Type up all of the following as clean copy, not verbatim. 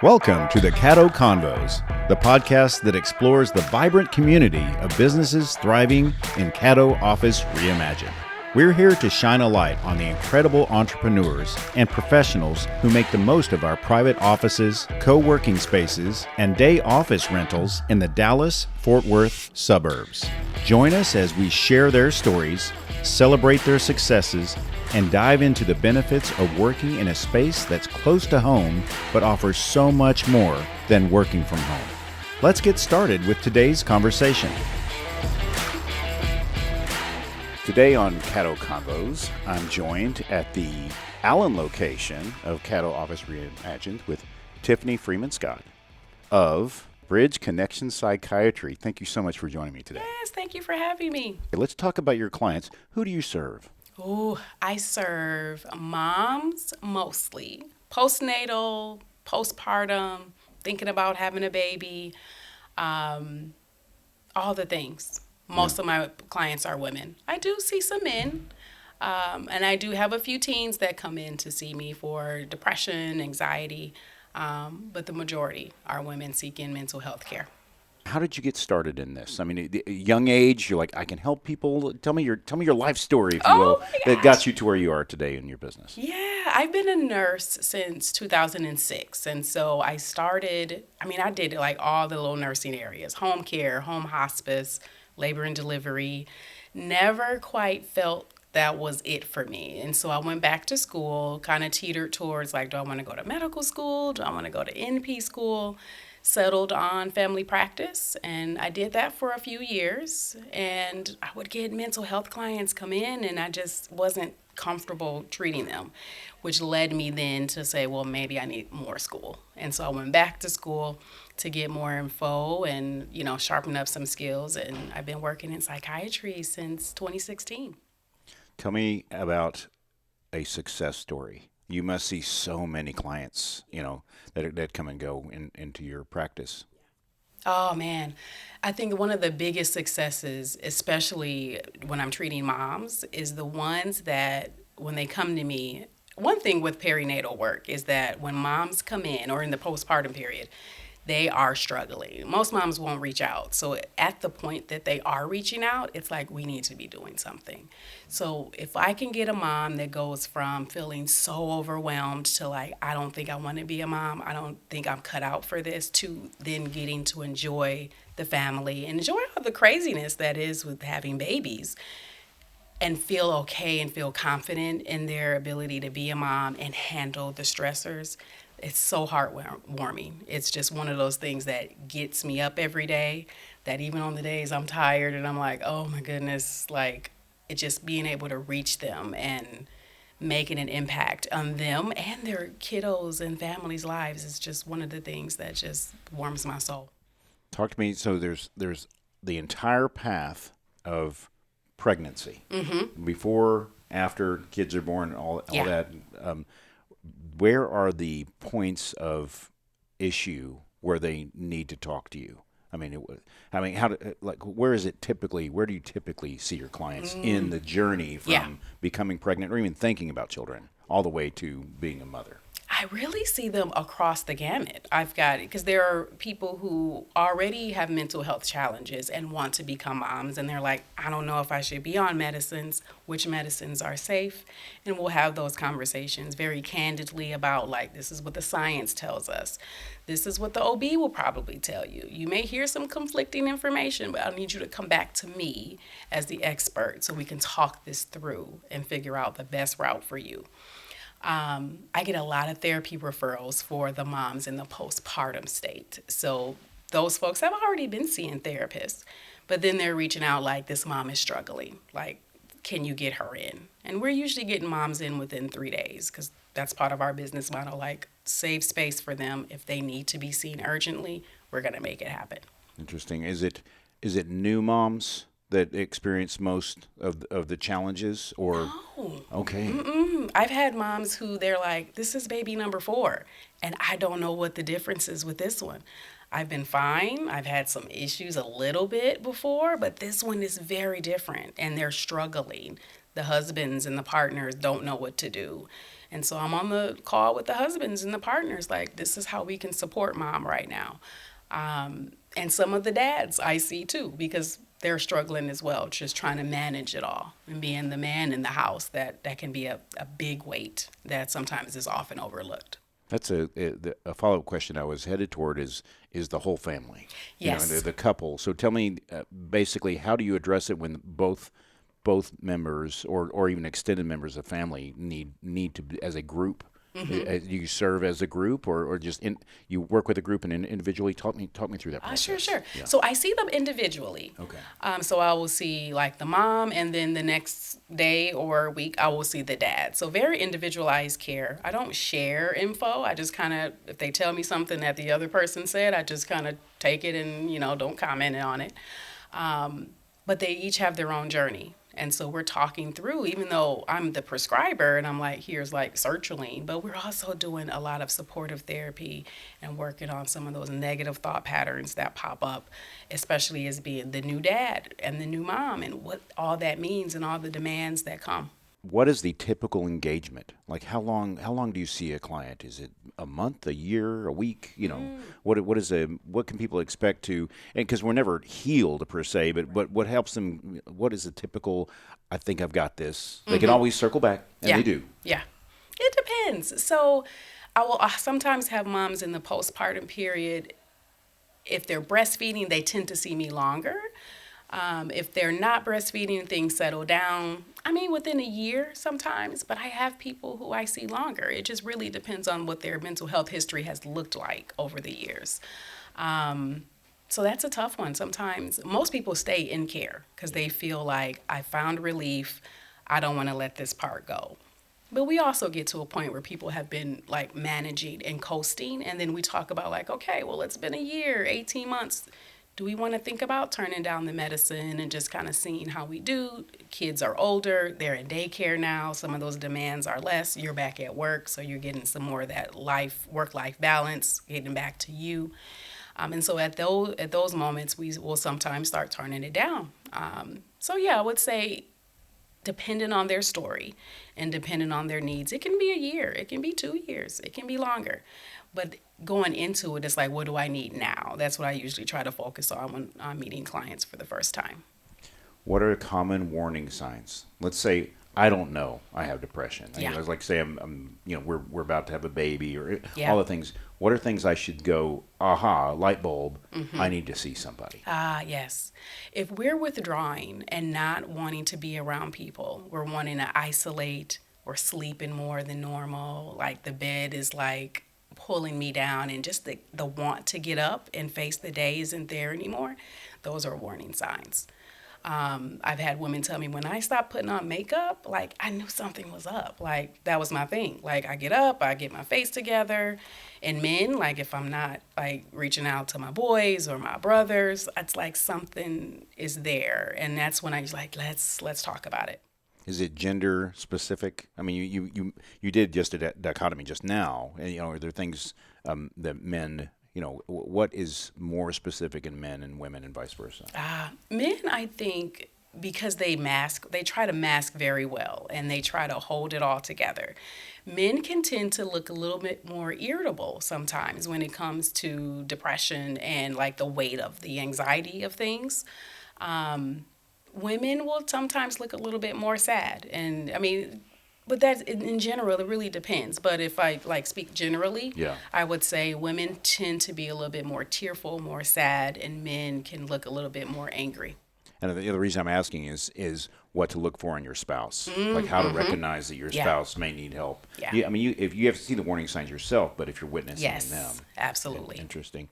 Welcome to the Caddo Convos, the podcast that explores the vibrant community of businesses thriving in Caddo Office Reimagined. We're here to shine a light on the incredible entrepreneurs and professionals who make the most of our private offices, co-working spaces, and day office rentals in the Dallas-Fort Worth suburbs. Join us as we share their stories, celebrate their successes, and dive into the benefits of working in a space that's close to home but offers so much more than working from home. Let's get started with today's conversation. Today on Caddo Convos, I'm joined at the Allen location of Caddo Office Reimagined with Tiffany Freeman-Scott of Bridged Connections Psychiatry. Thank you so much for joining me today. Yes, thank you for having me. Let's talk about your clients. Who do you serve? Oh, I serve moms mostly, postnatal, postpartum, thinking about having a baby, all the things. Most of my clients are women. I do see some men, and I do have a few teens that come in to see me for depression, anxiety, but the majority are women seeking mental health care. How did you get started in this? I mean, at a young age, you're like, I can help people. Tell me your life story, if you will, that got you to where you are today in your business. Yeah, I've been a nurse since 2006. And so I did like all the little nursing areas, home care, home hospice, labor and delivery. Never quite felt that was it for me. And so I went back to school, kind of teetered towards like, do I want to go to medical school? Do I want to go to NP school? Settled on family practice, and I did that for a few years, and I would get mental health clients come in, and I just wasn't comfortable treating them, which led me then to say, well, maybe I need more school. And so I went back to school to get more info and, sharpen up some skills, and I've been working in psychiatry since 2016. Tell me about a success story. You must see so many clients, that come and go into your practice. Oh, man. I think one of the biggest successes, especially when I'm treating moms, is the ones that when they come to me, one thing with perinatal work is that when moms come in or in the postpartum period, they are struggling. Most moms won't reach out. So at the point that they are reaching out, it's like we need to be doing something. So if I can get a mom that goes from feeling so overwhelmed to like, I don't think I want to be a mom, I don't think I'm cut out for this, to then getting to enjoy the family and enjoy all the craziness that is with having babies, and feel okay and feel confident in their ability to be a mom and handle the stressors. It's so heartwarming. It's just one of those things that gets me up every day, that even on the days I'm tired and I'm like, oh my goodness, like it just being able to reach them and making an impact on them and their kiddos and families' lives is just one of the things that just warms my soul. Talk to me. So there's the entire path of pregnancy, before, after kids are born, all that. Where are the points of issue where they need to talk to you? Where do you typically see your clients in the journey from becoming pregnant or even thinking about children all the way to being a mother? I really see them across the gamut. Because there are people who already have mental health challenges and want to become moms, and they're like, I don't know if I should be on medicines, which medicines are safe, and we'll have those conversations very candidly about like, this is what the science tells us. This is what the OB will probably tell you. You may hear some conflicting information, but I need you to come back to me as the expert so we can talk this through and figure out the best route for you. I get a lot of therapy referrals for the moms in the postpartum state. So those folks have already been seeing therapists, but then they're reaching out like, this mom is struggling. Like, can you get her in? And we're usually getting moms in within 3 days because that's part of our business model, like save space for them. If they need to be seen urgently, we're going to make it happen. Interesting. Is it new moms that experience most of the challenges, or? No. Okay. I've had moms who they're like, this is baby number 4, and I don't know what the difference is with this one. I've been fine. I've had some issues a little bit before, but this one is very different, and they're struggling. The husbands and the partners don't know what to do. And so I'm on the call with the husbands and the partners, like, this is how we can support mom right now. And some of the dads I see too, because they're struggling as well, just trying to manage it all and being the man in the house. That can be a big weight that sometimes is often overlooked. That's a follow-up question I was headed toward is the whole family, Yes. the couple. So tell me, basically, how do you address it when both members or even extended members of family need to be, as a group? Do you serve as a group or just you work with a group and individually? Talk me through that process. Sure. Yeah. So I see them individually. Okay. So I will see like the mom, and then the next day or week I will see the dad. So very individualized care. I don't share info. I just kind of, if they tell me something that the other person said, I just kind of take it and don't comment on it. But they each have their own journey. And so we're talking through, even though I'm the prescriber and I'm like, here's like sertraline, but we're also doing a lot of supportive therapy and working on some of those negative thought patterns that pop up, especially as being the new dad and the new mom and what all that means and all the demands that come. What is the typical engagement? Like how long do you see a client? Is it a month, a year, a week? What can people expect to, and because we're never healed per se, but what helps them, what is a typical, I think I've got this. They can always circle back, and they do. Yeah. It depends. So I will sometimes have moms in the postpartum period. If they're breastfeeding, they tend to see me longer. If they're not breastfeeding, things settle down. I mean, within a year sometimes, but I have people who I see longer. It just really depends on what their mental health history has looked like over the years. So that's a tough one. Sometimes most people stay in care because they feel like I found relief. I don't want to let this part go. But we also get to a point where people have been like managing and coasting. And then we talk about like, okay, well, it's been a year, 18 months. Do we want to think about turning down the medicine and just kind of seeing how we do? Kids are older. They're in daycare now. Some of those demands are less. You're back at work, so you're getting some more of that work-life balance, getting back to you. And so at those moments, we will sometimes start turning it down. I would say depending on their story and depending on their needs, it can be a year. It can be 2 years. It can be longer. But going into it, it's like, what do I need now? That's what I usually try to focus on when I'm meeting clients for the first time. What are common warning signs? Let's say I don't know I have depression. Yeah. Like say I'm we're about to have a baby or Yeah. all the things. What are things I should go, aha, light bulb, I need to see somebody? Yes. If we're withdrawing and not wanting to be around people, we're wanting to isolate, we're sleeping more than normal, like the bed is like pulling me down, and just the want to get up and face the day isn't there anymore, those are warning signs. I've had women tell me when I stopped putting on makeup, like I knew something was up. Like that was my thing. Like I get up, I get my face together. And men, like if I'm not like reaching out to my boys or my brothers, it's like something is there. And that's when I was like, let's talk about it. Is it gender specific? I mean, you did just a dichotomy just now. And, are there things that men, what is more specific in men and women and vice versa? Men, I think, because they try to mask very well and they try to hold it all together. Men can tend to look a little bit more irritable sometimes when it comes to depression and like the weight of the anxiety of things. Women will sometimes look a little bit more sad. And I mean, but that's in general, it really depends. But if I speak generally, I would say women tend to be a little bit more tearful, more sad, and men can look a little bit more angry. And the other reason I'm asking is what to look for in your spouse, like how to recognize that your spouse may need help. Yeah. If you have to see the warning signs yourself, but if you're witnessing them. Absolutely. Interesting.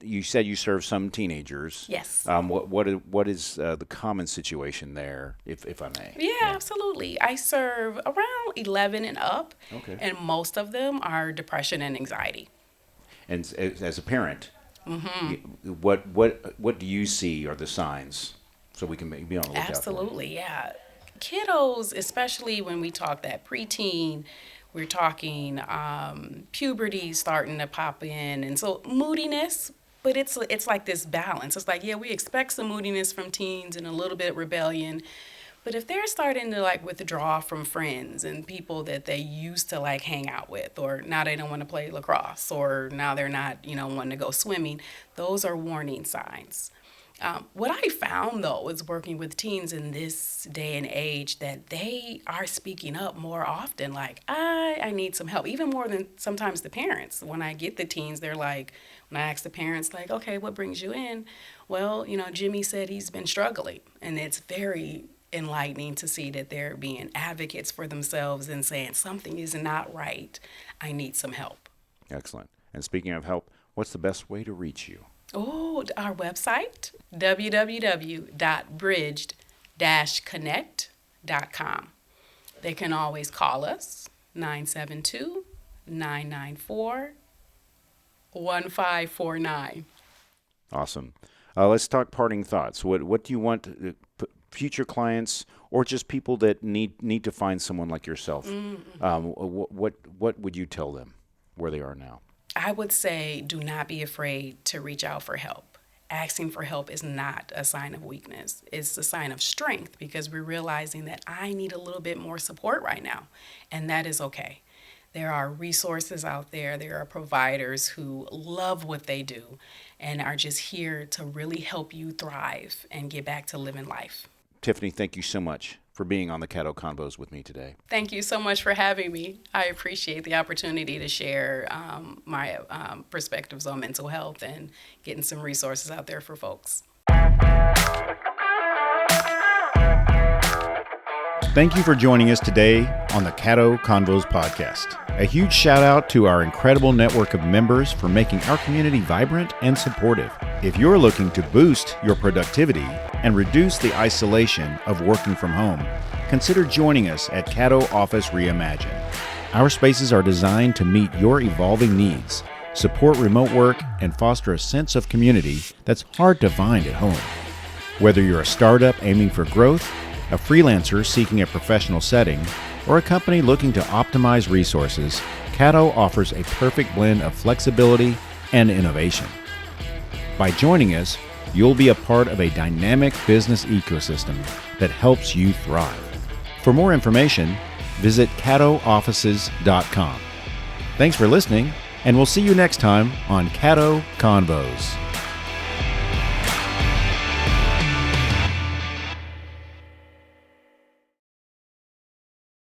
You said you serve some teenagers. Yes. What is the common situation there, if I may? Yeah, absolutely. I serve around 11 and up, and most of them are depression and anxiety. And as a parent, what do you see are the signs so we can be on the lookout? Absolutely, yeah. Kiddos, especially when we talk that preteen, we're talking puberty starting to pop in, and so moodiness. But it's like this balance. It's like, we expect some moodiness from teens and a little bit rebellion, But if they're starting to like withdraw from friends and people that they used to like hang out with, or now they don't want to play lacrosse, or now they're not, wanting to go swimming, those are warning signs. What I found though is working with teens in this day and age that they are speaking up more often, like, I need some help, even more than sometimes the parents. When I get the teens, they're like, when I ask the parents, like, okay, what brings you in? Well, Jimmy said he's been struggling. And it's very enlightening to see that they're being advocates for themselves and saying something is not right. I need some help. Excellent. And speaking of help, what's the best way to reach you? Oh, our website, www.bridged-connect.com. They can always call us, 972-994-1549. Awesome. Let's talk parting thoughts. What do you want future clients or just people that need to find someone like yourself? What would you tell them where they are now? I would say do not be afraid to reach out for help. Asking for help is not a sign of weakness. It's a sign of strength because we're realizing that I need a little bit more support right now, and that is okay. There are resources out there. There are providers who love what they do and are just here to really help you thrive and get back to living life. Tiffany, thank you so much for being on the Caddo Convos with me today. Thank you so much for having me. I appreciate the opportunity to share my perspectives on mental health and getting some resources out there for folks. Thank you for joining us today on the Caddo Convos podcast. A huge shout out to our incredible network of members for making our community vibrant and supportive. If you're looking to boost your productivity and reduce the isolation of working from home, consider joining us at Caddo Office Reimagined. Our spaces are designed to meet your evolving needs, support remote work, and foster a sense of community that's hard to find at home. Whether you're a startup aiming for growth, a freelancer seeking a professional setting, or a company looking to optimize resources, Caddo offers a perfect blend of flexibility and innovation. By joining us, you'll be a part of a dynamic business ecosystem that helps you thrive. For more information, visit caddooffices.com. Thanks for listening, and we'll see you next time on Caddo Convos.